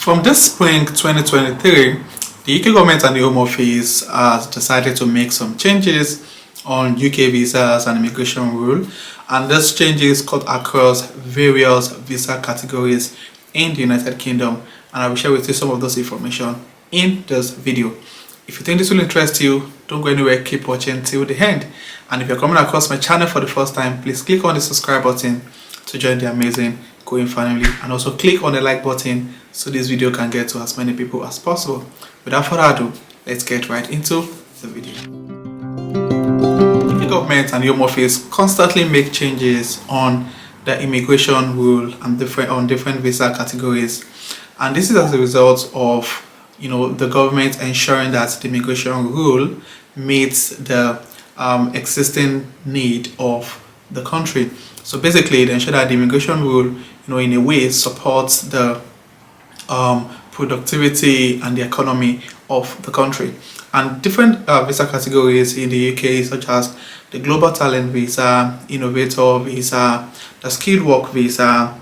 From this spring 2023, the UK government and the Home Office has decided to make some changes on UK visas and immigration rule, and these changes cut across various visa categories in the United Kingdom, and I will share with you some of those information in this video. If you think this will interest you, don't go anywhere, keep watching till the end. And if you're coming across my channel for the first time, please click on the subscribe button to join the amazing Going family, and also click on the like button so this video can get to as many people as possible. Without further ado, let's get right into the video. The government and the Home Office constantly make changes on the immigration rule and different visa categories, and this is as a result of the government ensuring that the immigration rule meets the existing need of the country. So basically, they ensure that the immigration rule, in a way, supports the productivity and the economy of the country. And different visa categories in the UK, such as the Global Talent Visa, Innovator Visa, the Skilled Work Visa,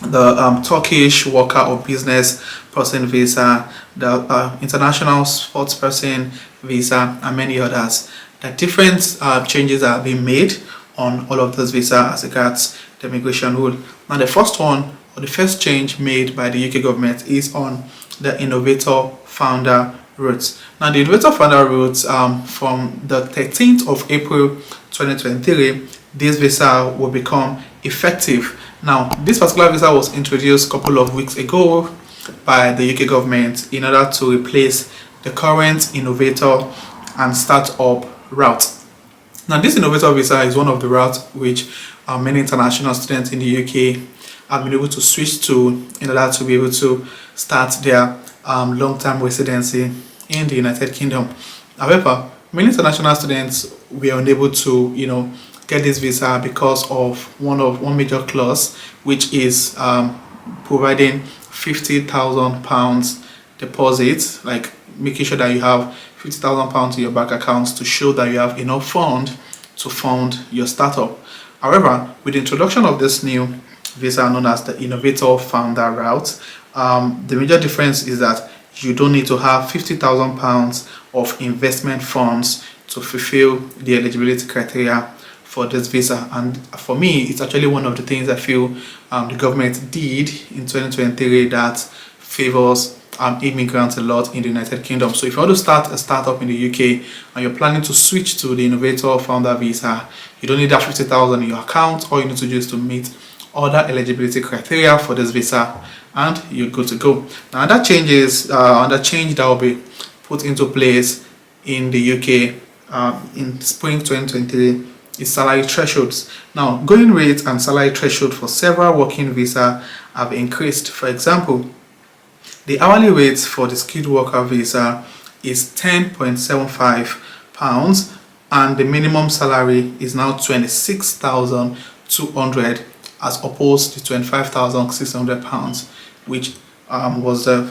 the Turkish Worker or Business Person Visa, the International Sports Person Visa, and many others. The different changes are being made on all of those visas as regards the immigration rule. Now the first one, or the first change made by the UK government, is on the Innovator Founder routes. Now the Innovator Founder routes, from the 13th of April 2023, this visa will become effective. Now this particular visa was introduced a couple of weeks ago by the UK government in order to replace the current Innovator and Startup route. Now this Innovator visa is one of the routes which many international students in the UK have been able to switch to in order to be able to start their long-term residency in the United Kingdom. However, many international students were unable to get this visa because of one major clause, which is providing £50,000 deposit, like making sure that you have £50,000 in your bank accounts to show that you have enough fund to fund your startup. However, with the introduction of this new visa known as the Innovator Founder route, the major difference is that you don't need to have £50,000 of investment funds to fulfill the eligibility criteria for this visa. And for me, it's actually one of the things I feel the government did in 2023 that favors immigrants a lot in the United Kingdom. So if you want to start a startup in the UK and you're planning to switch to the Innovator Founder visa, you don't need that 50,000 in your account. All you need to do is to meet other eligibility criteria for this visa and you're good to go. Now that change that will be put into place in the UK in spring 2023 is salary thresholds. Now going rate and salary threshold for several working visa have increased. For example, the hourly rate for the skilled worker visa is £10.75, and the minimum salary is now £26,200 as opposed to £25,600, which was the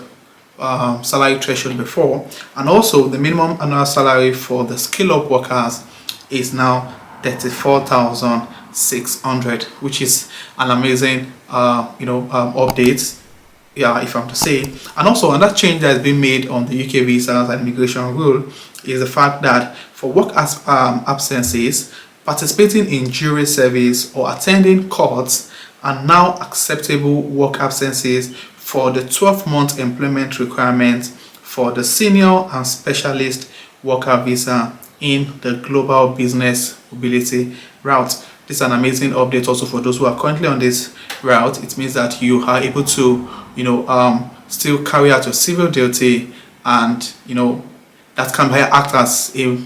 salary threshold before. And also the minimum annual salary for the skill-up workers is now £34,600, which is an amazing update, if I'm to say. And also another change that has been made on the UK visas and immigration rule is the fact that for work absences, participating in jury service or attending courts are now acceptable work absences for the 12-month employment requirement for the senior and specialist worker visa in the global business mobility route. This is an amazing update also for those who are currently on this route. It means that you are able to still carry out your civil duty, and that can act as a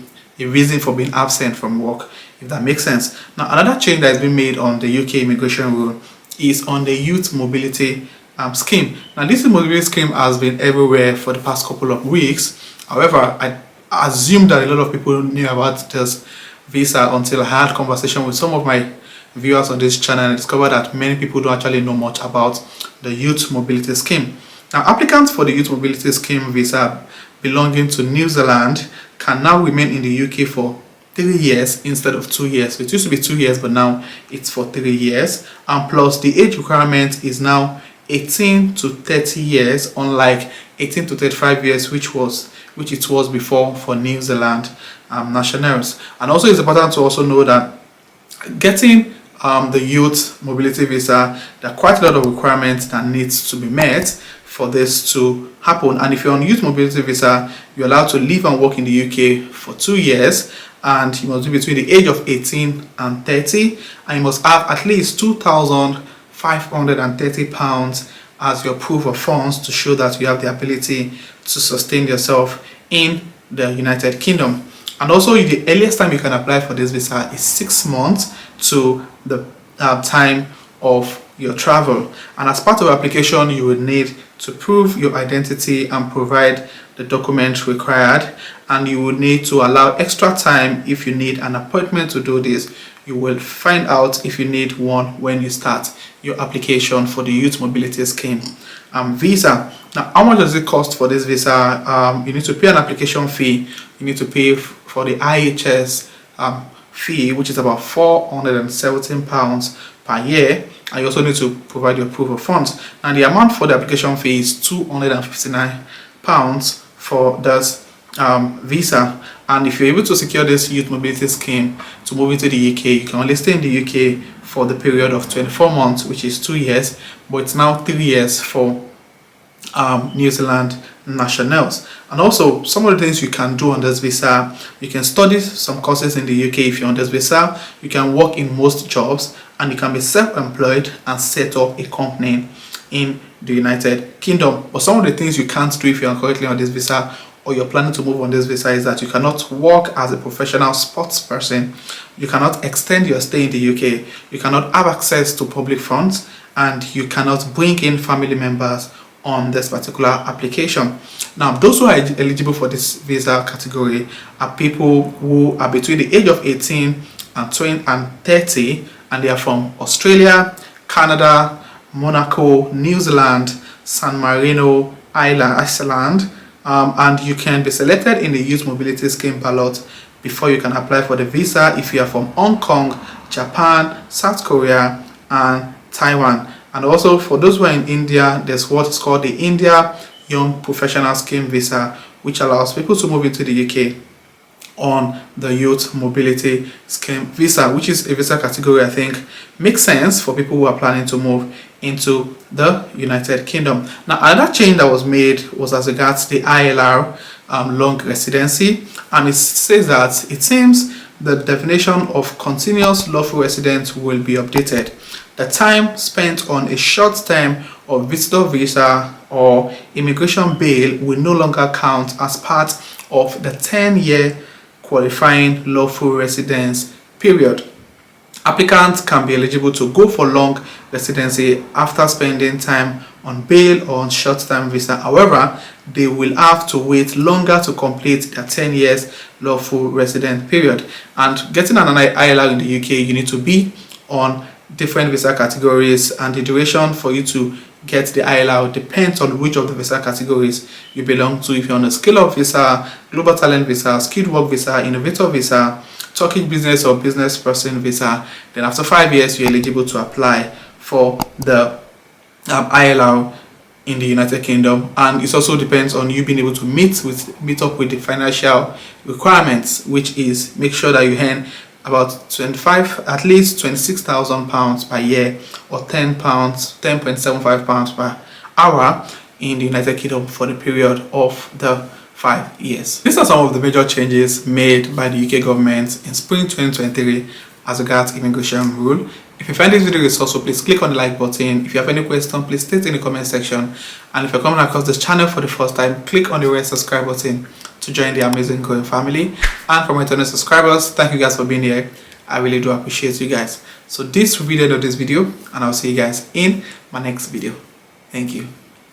reason for being absent from work, if that makes sense. Now another change that has been made on the UK immigration rule is on the youth mobility scheme. Now this mobility scheme has been everywhere for the past couple of weeks. However, I assume that a lot of people knew about this visa until I had a conversation with some of my viewers on this channel, and I discovered that many people don't actually know much about the youth mobility scheme. Now applicants for the youth mobility scheme visa belonging to New Zealand can now remain in the UK for 3 years instead of 2 years. So it used to be 2 years, but now it's for 3 years, and plus the age requirement is now 18 to 30 years, unlike 18 to 35 years, which it was before for New Zealand nationals. And also it's important to also know that getting the youth mobility visa, there are quite a lot of requirements that needs to be met for this to happen. And if you're on youth mobility visa, you're allowed to live and work in the UK for 2 years, and you must be between the age of 18 and 30, and you must have at least £2,530 as your proof of funds to show that you have the ability to sustain yourself in the United Kingdom. And also the earliest time you can apply for this visa is 6 months to the time of your travel. And as part of the application, you will need to prove your identity and provide the documents required, and you will need to allow extra time if you need an appointment to do this. You will find out if you need one when you start your application for the Youth Mobility Scheme visa. Now, how much does it cost for this visa? You need to pay an application fee. You need to pay for the IHS fee, which is about £417 per year, and you also need to provide your proof of funds. And the amount for the application fee is £259 for this visa. And if you're able to secure this youth mobility scheme to move into the UK, you can only stay in the UK for the period of 24 months, which is 2 years, but it's now 3 years for New Zealand nationals. And also, some of the things you can do on this visa: you can study some courses in the UK if you're on this visa, you can work in most jobs, and you can be self-employed and set up a company in the United Kingdom. But some of the things you can't do if you're currently on this visa, or you're planning to move on this visa, is that you cannot work as a professional sports person, you cannot extend your stay in the UK, you cannot have access to public funds, and you cannot bring in family members on this particular application. Now, those who are eligible for this visa category are people who are between the age of 18 and 20 and 30, and they are from Australia, Canada, Monaco, New Zealand, San Marino, Iceland, and you can be selected in the Youth Mobility Scheme ballot before you can apply for the visa if you are from Hong Kong, Japan, South Korea, and Taiwan. And also for those who are in India, there's what is called the India Young Professional Scheme visa, which allows people to move into the UK on the Youth Mobility Scheme visa, which is a visa category I think makes sense for people who are planning to move into the United Kingdom. Now, another change that was made was as regards the ILR long residency, and it says that it seems the definition of continuous lawful resident will be updated. The time spent on a short term or visitor visa or immigration bail will no longer count as part of the 10-year qualifying lawful residence period. Applicants can be eligible to go for long residency after spending time on bail or on short-term visa. However, they will have to wait longer to complete their 10 years lawful resident period. And getting an ILR in the UK, you need to be on different visa categories, and the duration for you to get the ILR depends on which of the visa categories you belong to. If you're on a scale-up visa, global talent visa, skilled work visa, innovator visa, Turkish business or business person visa, then after 5 years you're eligible to apply for the ILR in the United Kingdom. And it also depends on you being able to meet up with the financial requirements, which is make sure that you earn about at least £26,000 per year, or £10.75 per hour in the United Kingdom for the period of the 5 years. These are some of the major changes made by the UK government in spring 2023 as regards immigration rule. If you find this video resourceful, please click on the like button. If you have any question, please state in the comment section. And if you're coming across this channel for the first time, click on the red subscribe button to join the amazing growing family. And for my returning subscribers, thank you guys for being here. I really do appreciate you guys. So this will be the end of this video, and I'll see you guys in my next video. Thank you.